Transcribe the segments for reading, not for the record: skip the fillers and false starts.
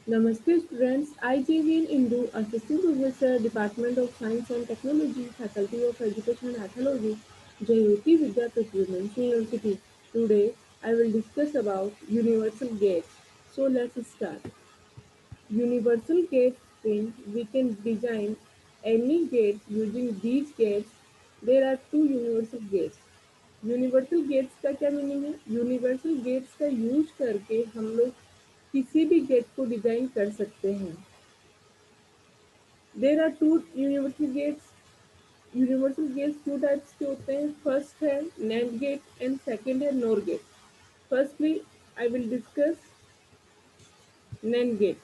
Namaste students, I J.V.N. Indu, Assistant Professor, Department of Science and Technology, Faculty of Education and Ethology, Jayoti Vidyapeeth Women's University. Today, I will discuss about universal gates. So let's start. Universal gates mean we can design any gate using these gates. There are two universal gates. Universal gates का क्या meaning है? Universal gates का use करके हम लोग किसी भी gate को डिजाइन कर सकते हैं। There are two universal gates. Universal gates two types के होते हैं। फर्स्ट है नैंड गेट एंड सेकंड है NOR gate. Firstly I will discuss NAND gate.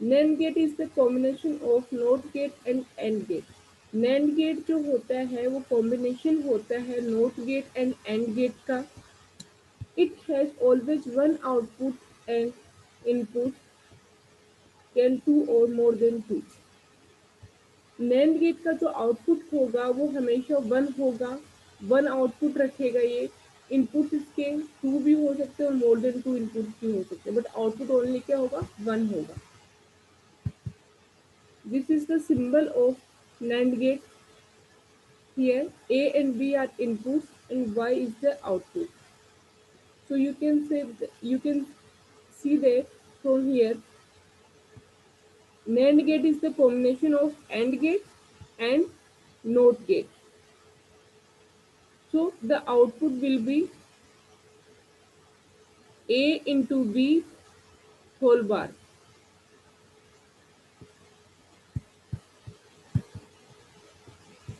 NAND gate is the combination of NOT gate and AND gate. NAND gate जो होता है वो combination होता है NOT gate and AND gate का। It has always one output and input can two or more than two. NAND gate का जो output होगा वो हमेशा वन होगा। वन आउटपुट रखेगा ये। इनपुट इसके टू भी हो सकते हैं और मोर देन टू इनपुट भी हो सकते हैं, बट आउटपुट ओनली क्या होगा? वन होगा। This is the symbol of NAND gate. Here A and B are inputs and Y is the output. So you can see that from here NAND gate is the combination of AND gate and NOT gate. So the output will be A into B whole bar.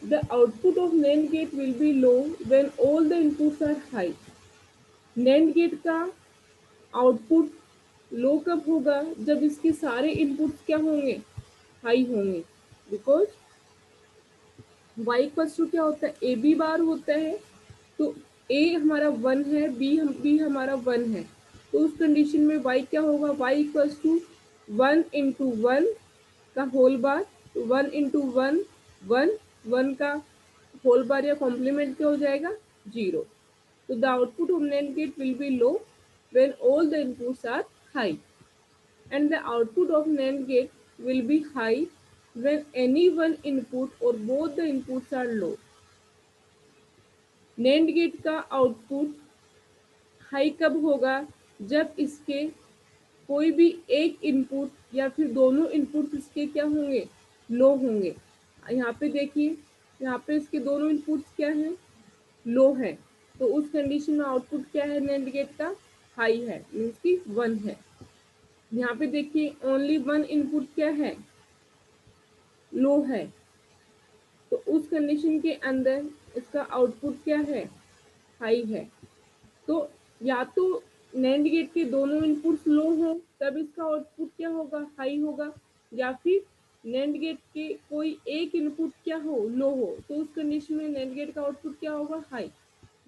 The output of NAND gate will be low when all the inputs are high. NAND gate का output low कब होगा? जब इसके सारे inputs क्या होंगे? High होंगे। Because y equals to क्या होता है? ए बी बार होता है। तो ए हमारा वन है, बी हमारा वन है। तो उस कंडीशन में y क्या होगा? y equals to one into one का whole bar. One into one one, one का होल बार या कॉम्प्लीमेंट क्या हो जाएगा? जीरो। तो the output of NAND gate will be low when all the inputs are high, and the output of NAND gate will be high when any one input or both the inputs are low. NAND gate का output high कब होगा? जब इसके कोई भी एक input या फिर दोनों इनपुट इसके क्या होंगे? लो होंगे। यहाँ पे देखिए, यहाँ पे इसके दोनों इनपुट्स क्या हैं? लो है। तो उस कंडीशन में आउटपुट क्या है NAND गेट का? हाई है, मीन्स की वन है। यहाँ पे देखिए ओनली वन इनपुट क्या है? लो है। तो उस कंडीशन के अंदर इसका आउटपुट क्या है? हाई है। तो या तो NAND गेट के दोनों इनपुट्स लो हो तब इसका आउटपुट क्या होगा? हाई होगा। या फिर NAND गेट के कोई एक इनपुट क्या हो? लो हो। तो उस कंडीशन में NAND गेट का आउटपुट क्या होगा? हाई।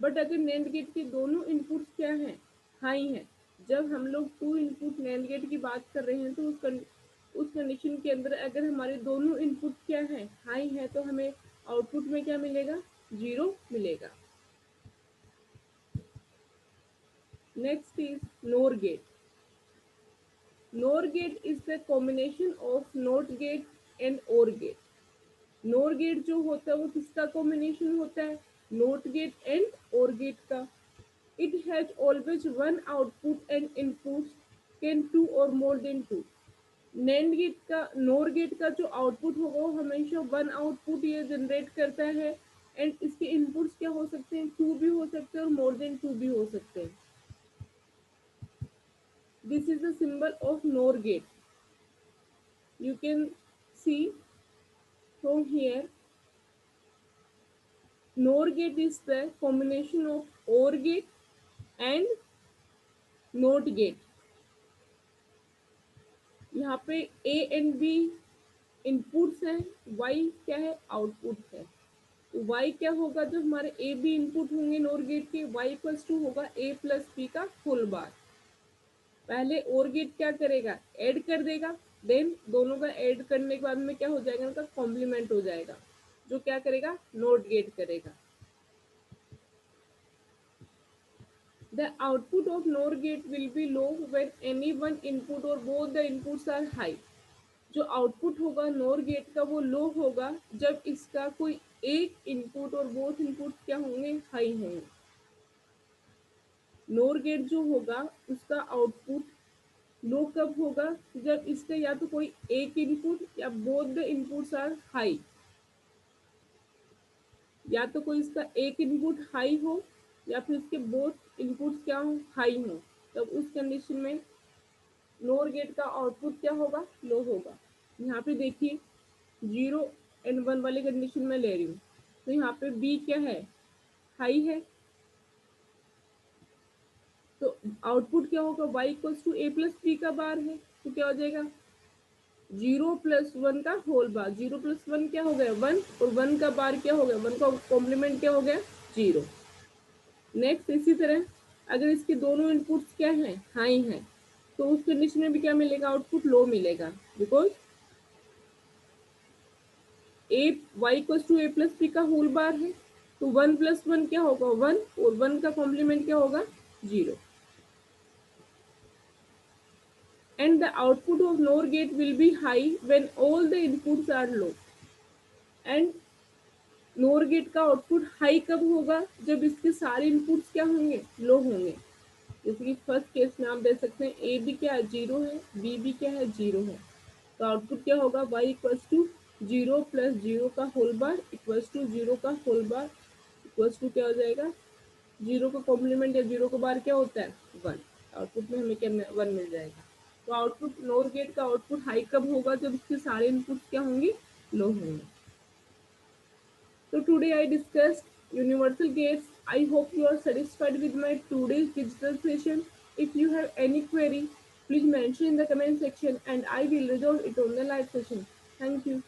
बट अगर NAND गेट के दोनों इनपुट्स क्या हैं? हाई हैं। जब हम लोग टू इनपुट NAND गेट की बात कर रहे हैं तो उस कंडीशन के अंदर अगर हमारे दोनों इनपुट क्या है? हाई है, तो हमें आउटपुट में क्या मिलेगा? जीरो मिलेगा। Next is NOR gate. NOR gate is the combination of NOT gate and OR gate. NOR gate जो होता है वो किसका कॉम्बिनेशन होता है? NOT gate and OR gate का। It has always one output and inputs can two or more than two. NAND gate का NOR gate का जो आउटपुट होगा वो हमेशा वन आउटपुट ये जनरेट करता है, एंड इसके इनपुट्स क्या हो सकते हैं? टू भी हो सकते हैं और मोर देन टू भी हो सकते हैं। This is the symbol of NOR gate. You can see from here, NOR gate is the combination of OR gate and NOT gate. यहाँ पे A and B इनपुट्स हैं, Y क्या है? Output है। तो Y क्या होगा? जब हमारे A B इनपुट होंगे NOR गेट के, Y इक्वल्स टू होगा A प्लस B का फुल बार। पहले OR गेट क्या करेगा? ऐड कर देगा। देन दोनों का ऐड करने के बाद में क्या हो जाएगा? उनका कॉम्प्लीमेंट हो जाएगा, जो क्या करेगा? NOT गेट करेगा। The output of NOR gate will be low when any one input or both the inputs are high. जो आउटपुट होगा नोर गेट का वो लो होगा जब इसका कोई एक इनपुट और बोथ इनपुट क्या होंगे, हाई होंगे। नोर गेट जो होगा उसका आउटपुट लो कब होगा, जब इसका या तो कोई एक इनपुट या both the inputs are high, या तो कोई इसका एक इनपुट हाई हो या फिर इसके बोथ इनपुट्स क्या हो, हाई हो। तब उस कंडीशन में नोर गेट का आउटपुट क्या होगा, लो होगा। यहाँ पे देखिए 0 and 1 वाली कंडीशन में ले रही हूँ, तो यहाँ पे बी क्या है, हाई है, तो आउटपुट क्या होगा, y equals to A plus B का बार है, तो क्या हो जाएगा 0 + 1 का होल बार। 0 + 1 क्या हो गया 1, और 1 का बार क्या हो गया, 1 का कॉम्प्लीमेंट क्या हो गया 0। नेक्स्ट इसी तरह अगर इसके दोनों इनपुट्स क्या हैं, हाई हैं, तो उस कंडीशन में भी क्या मिलेगा, आउटपुट लो मिलेगा, because A Y equals to A plus B का होल बार है, तो 1 + 1 क्या होगा 1, और 1 का कॉम्प्लीमेंट क्या होगा 0। And the output of NOR gate will be high when all the inputs are low. And NOR gate का आउटपुट हाई कब होगा, जब इसके सारे इनपुट्स क्या होंगे, लो होंगे। जैसे कि फर्स्ट केस में आप देख सकते हैं ए भी क्या है 0 है, बी भी क्या है 0 है, तो आउटपुट क्या होगा y इक्वल्स टू 0 + 0 का होल बार इक्वल्स टू 0 का होल बार इक्वल्स टू क्या हो जाएगा, 0 का कॉम्प्लीमेंट या 0 का बार क्या होता है 1। आउटपुट में हमें क्या 1 मिल जाएगा। तो आउटपुट नोर गेट का आउटपुट हाई कब होगा, जब इसके सारे इनपुट्स क्या होंगे, लो होंगे। So today I discussed universal gates. I hope you are satisfied with my today's digital session. If you have any query, please mention in the comment section and I will resolve it on the live session. Thank you.